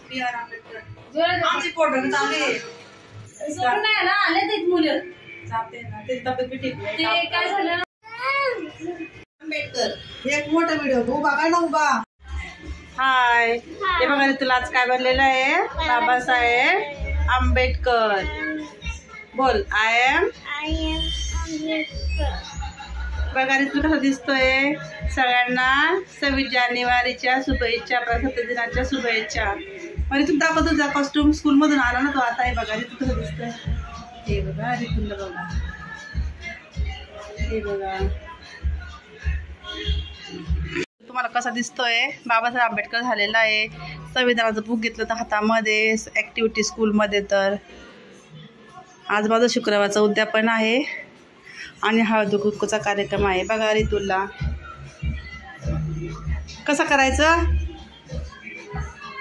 B R. Ambedkar आमची photo चालले नाही ना आले ते मुलं जाते ना ते तब्येत बी ठीक नाही ते काय झालं आंबेडकर एक मोठा व्हिडिओ उभा काय ना उभा हाय हे बघा तुला आज काय बनलेलं आहे बाबासाहेब आंबेडकर बोल आय एम बघा रे तू कसं दिसतोय सगळ्यांना 26 जानेवारीच्या शुभेच्छा प्रजासत्ताक दिनाच्या शुभेच्छा म्हणजे तू दाखव तुझा कॉस्ट्युम स्कूल मधून आला ना तो आता आहे बघा रे तू कसं दिसतोय हे बघा रे तुला बघा हे बघा तुम्हाला कसा दिसतोय बाबासाहेब आंबेडकर झालेला आहे संविधानाचं बुक घेतलं तर हातामध्ये ॲक्टिव्हिटी स्कूलमध्ये तर आज माझं शुक्रवारचं उद्यापन आहे आणि हळद कुंकूचा कार्यक्रम आहे बघा रितुलला कसं करायचं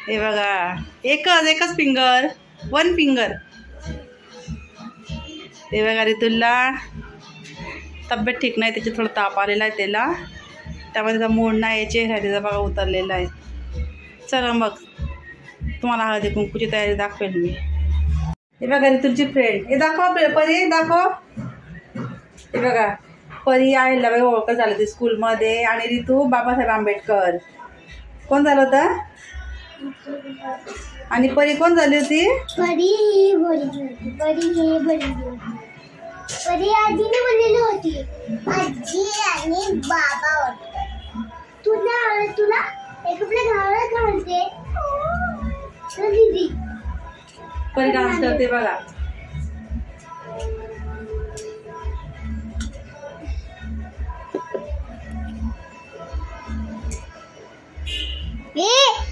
हे बघा एकच फिंगर 1 फिंगर हे बघा रितुलला तब्येत ठीक नाही त्याची थोडं ताप आलेला आहे त्याला त्यामुळे त्याचा मूड नाही चेहरा त्याचा बघा उतरलेला आहे चला मग तुम्हाला हळदी कुंकूची तयारी दाखवेल मी हे बघा रितुलची फ्रेंड हे दाखव परी दाखव हे बघा परी आहे बाई ओळख झालं ते स्कूलमध्ये आणि रितू बाबासाहेब आंबेडकर कोण झालं होतं आणि परी कोण झाली होती परी आजीने बोललेली होती आजी आणि बाबा होते तुला एक आपल्या गावाला घालते दीदी परी डान्स करते बघा ए